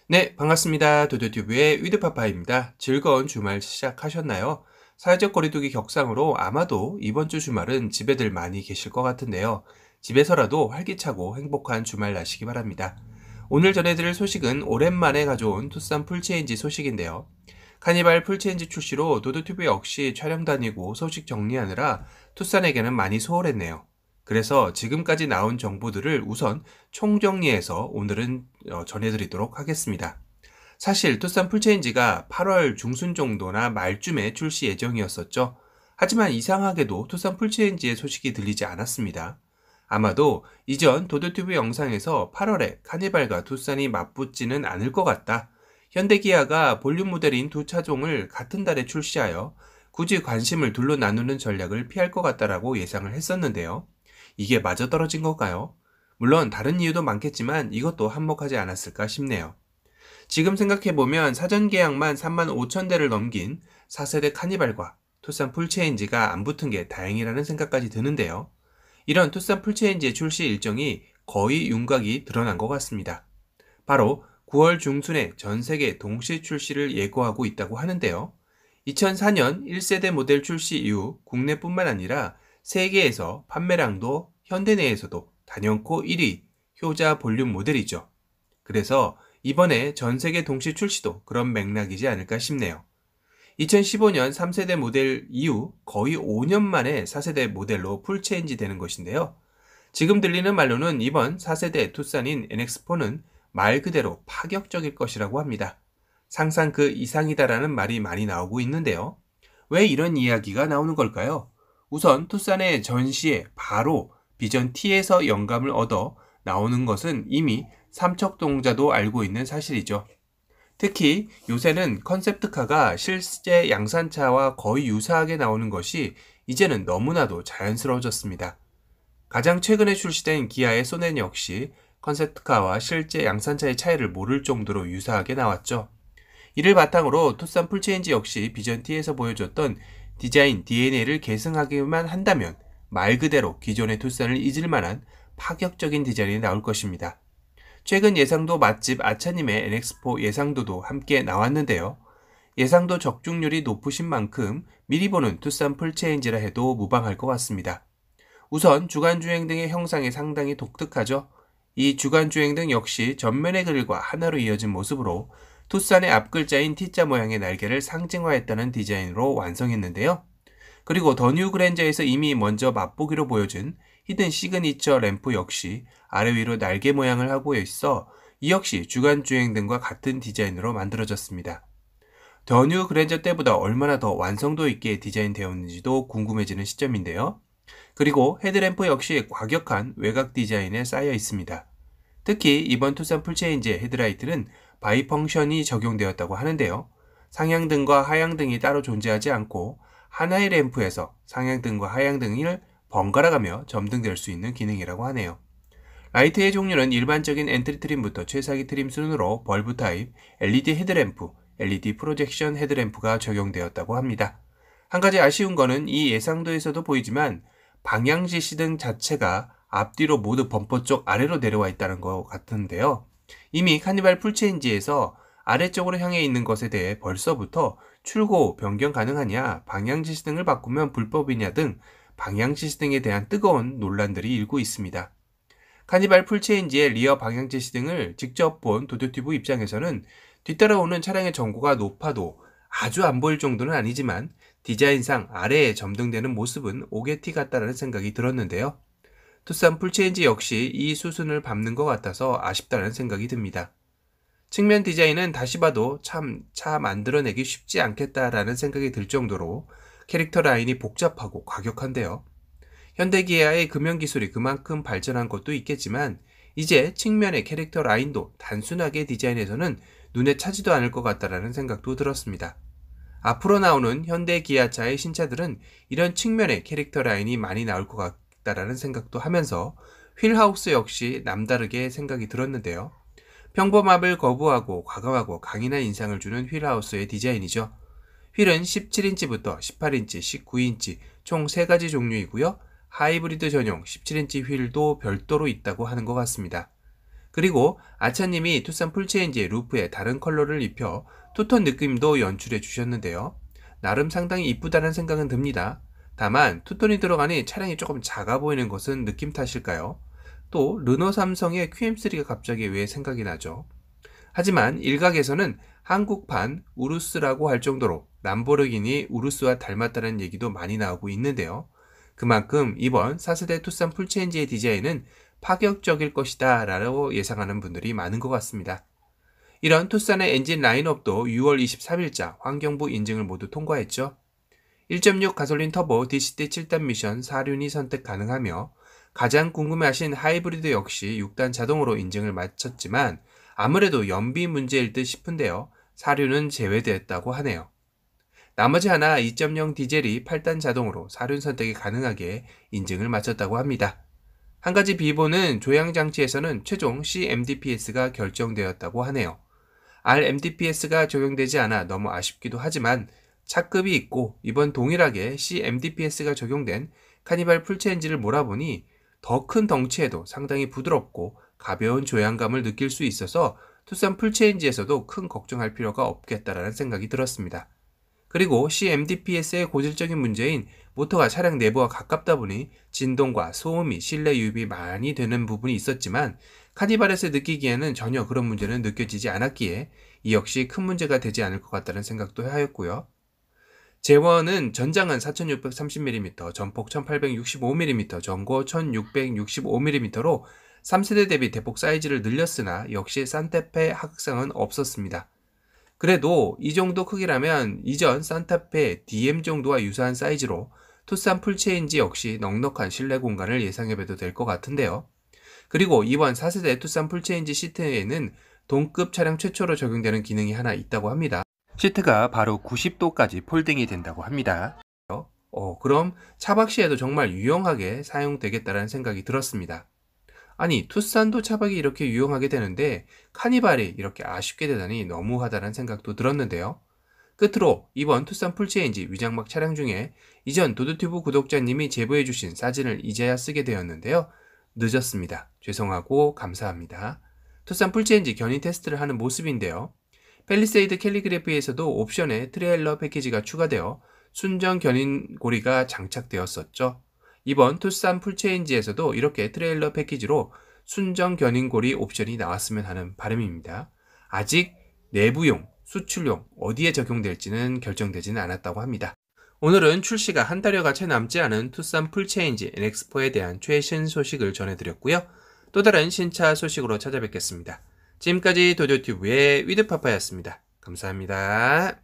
네, 반갑습니다. 도도튜브의 위드파파입니다. 즐거운 주말 시작하셨나요? 사회적 거리두기 격상으로 아마도 이번 주 주말은 집에들 많이 계실 것 같은데요. 집에서라도 활기차고 행복한 주말 나시기 바랍니다. 오늘 전해드릴 소식은 오랜만에 가져온 투싼 풀체인지 소식인데요. 카니발 풀체인지 출시로 도도튜브 역시 촬영 다니고 소식 정리하느라 투싼에게는 많이 소홀했네요. 그래서 지금까지 나온 정보들을 우선 총정리해서 오늘은 전해드리도록 하겠습니다. 사실 투싼 풀체인지가 8월 중순 정도나 말쯤에 출시 예정이었었죠. 하지만 이상하게도 투싼 풀체인지의 소식이 들리지 않았습니다. 아마도 이전 도도튜브 영상에서 8월에 카니발과 투싼이 맞붙지는 않을 것 같다. 현대기아가 볼륨 모델인 두 차종을 같은 달에 출시하여 굳이 관심을 둘로 나누는 전략을 피할 것 같다라고 예상을 했었는데요. 이게 맞아떨어진 걸까요? 물론 다른 이유도 많겠지만 이것도 한몫하지 않았을까 싶네요. 지금 생각해보면 사전 계약만 35,000대를 넘긴 4세대 카니발과 투싼 풀체인지가 안 붙은 게 다행이라는 생각까지 드는데요. 이런 투싼 풀체인지의 출시 일정이 거의 윤곽이 드러난 것 같습니다. 바로 9월 중순에 전 세계 동시 출시를 예고하고 있다고 하는데요. 2004년 1세대 모델 출시 이후 국내뿐만 아니라 세계에서 판매량도 현대 내에서도 단연코 1위 효자 볼륨 모델이죠. 그래서 이번에 전세계 동시 출시도 그런 맥락이지 않을까 싶네요. 2015년 3세대 모델 이후 거의 5년 만에 4세대 모델로 풀체인지 되는 것인데요. 지금 들리는 말로는 이번 4세대 투싼인 NX4는 말 그대로 파격적일 것이라고 합니다. 상상 그 이상이다라는 말이 많이 나오고 있는데요. 왜 이런 이야기가 나오는 걸까요? 우선 투싼의 전시에 바로 비전 T에서 영감을 얻어 나오는 것은 이미 삼척동자도 알고 있는 사실이죠. 특히 요새는 컨셉트카가 실제 양산차와 거의 유사하게 나오는 것이 이제는 너무나도 자연스러워졌습니다. 가장 최근에 출시된 기아의 소넨 역시 컨셉트카와 실제 양산차의 차이를 모를 정도로 유사하게 나왔죠. 이를 바탕으로 투싼 풀체인지 역시 비전 T에서 보여줬던 디자인 DNA를 계승하기만 한다면 말 그대로 기존의 투싼을 잊을 만한 파격적인 디자인이 나올 것입니다. 최근 예상도 맛집 아차님의 NX4 예상도도 함께 나왔는데요. 예상도 적중률이 높으신 만큼 미리 보는 투싼 풀체인지라 해도 무방할 것 같습니다. 우선 주간주행 등의 형상이 상당히 독특하죠. 이 주간주행 등 역시 전면의 그릴과 하나로 이어진 모습으로 투싼의 앞글자인 T자 모양의 날개를 상징화했다는 디자인으로 완성했는데요. 그리고 더 뉴 그랜저에서 이미 먼저 맛보기로 보여준 히든 시그니처 램프 역시 아래 위로 날개 모양을 하고 있어 이 역시 주간주행 등과 같은 디자인으로 만들어졌습니다. 더 뉴 그랜저 때보다 얼마나 더 완성도 있게 디자인되었는지도 궁금해지는 시점인데요. 그리고 헤드램프 역시 과격한 외곽 디자인에 쌓여 있습니다. 특히 이번 투싼 풀체인지의 헤드라이트는 바이펑션이 적용되었다고 하는데요. 상향등과 하향등이 따로 존재하지 않고 하나의 램프에서 상향등과 하향등을 번갈아가며 점등될 수 있는 기능이라고 하네요. 라이트의 종류는 일반적인 엔트리 트림부터 최상위 트림 순으로 벌브 타입, LED 헤드램프, LED 프로젝션 헤드램프가 적용되었다고 합니다. 한 가지 아쉬운 거는 이 예상도에서도 보이지만 방향지시등 자체가 앞뒤로 모두 범퍼 쪽 아래로 내려와 있다는 것 같은데요. 이미 카니발 풀체인지에서 아래쪽으로 향해 있는 것에 대해 벌써부터 출고 변경 가능하냐, 방향지시등을 바꾸면 불법이냐 등 방향지시등에 대한 뜨거운 논란들이 일고 있습니다. 카니발 풀체인지의 리어 방향지시등을 직접 본 도도튜브 입장에서는 뒤따라오는 차량의 전고가 높아도 아주 안 보일 정도는 아니지만 디자인상 아래에 점등되는 모습은 오게티 같다라는 생각이 들었는데요. 투싼 풀체인지 역시 이 수순을 밟는 것 같아서 아쉽다는 생각이 듭니다. 측면 디자인은 다시 봐도 참 차 만들어내기 쉽지 않겠다라는 생각이 들 정도로 캐릭터 라인이 복잡하고 과격한데요. 현대기아의 금연기술이 그만큼 발전한 것도 있겠지만 이제 측면의 캐릭터 라인도 단순하게 디자인해서는 눈에 차지도 않을 것 같다라는 생각도 들었습니다. 앞으로 나오는 현대기아차의 신차들은 이런 측면의 캐릭터 라인이 많이 나올 것 같다라는 생각도 하면서 휠하우스 역시 남다르게 생각이 들었는데요. 평범함을 거부하고 과감하고 강인한 인상을 주는 휠하우스의 디자인이죠. 휠은 17인치부터 18인치, 19인치 총 3가지 종류이고요. 하이브리드 전용 17인치 휠도 별도로 있다고 하는 것 같습니다. 그리고 아차님이 투싼 풀체인지의 루프에 다른 컬러를 입혀 투톤 느낌도 연출해 주셨는데요. 나름 상당히 이쁘다는 생각은 듭니다. 다만 투톤이 들어가니 차량이 조금 작아 보이는 것은 느낌 탓일까요? 또 르노 삼성의 QM3가 갑자기 왜 생각이 나죠? 하지만 일각에서는 한국판 우루스라고 할 정도로 람보르기니 우루스와 닮았다는 얘기도 많이 나오고 있는데요. 그만큼 이번 4세대 투싼 풀체인지의 디자인은 파격적일 것이다 라고 예상하는 분들이 많은 것 같습니다. 이런 투싼의 엔진 라인업도 6월 23일자 환경부 인증을 모두 통과했죠. 1.6 가솔린 터보 DCT 7단 미션 4륜이 선택 가능하며 가장 궁금해하신 하이브리드 역시 6단 자동으로 인증을 마쳤지만 아무래도 연비 문제일 듯 싶은데요. 4륜은 제외됐다고 하네요. 나머지 하나 2.0 디젤이 8단 자동으로 4륜 선택이 가능하게 인증을 마쳤다고 합니다. 한 가지 비보는 조향장치에서는 최종 CMDPS가 결정되었다고 하네요. RMDPS가 적용되지 않아 너무 아쉽기도 하지만 차급이 있고 이번 동일하게 CMDPS가 적용된 카니발 풀체인지를 몰아보니 더 큰 덩치에도 상당히 부드럽고 가벼운 조향감을 느낄 수 있어서 투싼 풀체인지에서도 큰 걱정할 필요가 없겠다라는 생각이 들었습니다. 그리고 CMDPS의 고질적인 문제인 모터가 차량 내부와 가깝다 보니 진동과 소음이 실내 유입이 많이 되는 부분이 있었지만 카니발에서 느끼기에는 전혀 그런 문제는 느껴지지 않았기에 이 역시 큰 문제가 되지 않을 것 같다는 생각도 하였고요. 제원은 전장은 4630mm, 전폭 1865mm, 전고 1665mm로 3세대 대비 대폭 사이즈를 늘렸으나 역시 산타페 하극상은 없었습니다. 그래도 이 정도 크기라면 이전 산타페 DM 정도와 유사한 사이즈로 투싼 풀체인지 역시 넉넉한 실내 공간을 예상해봐도 될 것 같은데요. 그리고 이번 4세대 투싼 풀체인지 시트에는 동급 차량 최초로 적용되는 기능이 하나 있다고 합니다. 시트가 바로 90도까지 폴딩이 된다고 합니다. 그럼 차박 시에도 정말 유용하게 사용되겠다는 생각이 들었습니다. 아니, 투싼도 차박이 이렇게 유용하게 되는데 카니발이 이렇게 아쉽게 되다니 너무하다는 생각도 들었는데요. 끝으로 이번 투싼 풀체인지 위장막 차량 중에 이전 도드튜브 구독자님이 제보해주신 사진을 이제야 쓰게 되었는데요. 늦었습니다. 죄송하고 감사합니다. 투싼 풀체인지 견인 테스트를 하는 모습인데요. 팰리세이드 캘리그래피에서도 옵션에 트레일러 패키지가 추가되어 순정 견인 고리가 장착되었었죠. 이번 투싼 풀체인지에서도 이렇게 트레일러 패키지로 순정 견인고리 옵션이 나왔으면 하는 바람입니다. 아직 내부용, 수출용 어디에 적용될지는 결정되지는 않았다고 합니다. 오늘은 출시가 한 달여가 채 남지 않은 투싼 풀체인지 NX4에 대한 최신 소식을 전해드렸고요. 또 다른 신차 소식으로 찾아뵙겠습니다. 지금까지 도도튜브의 위드파파였습니다. 감사합니다.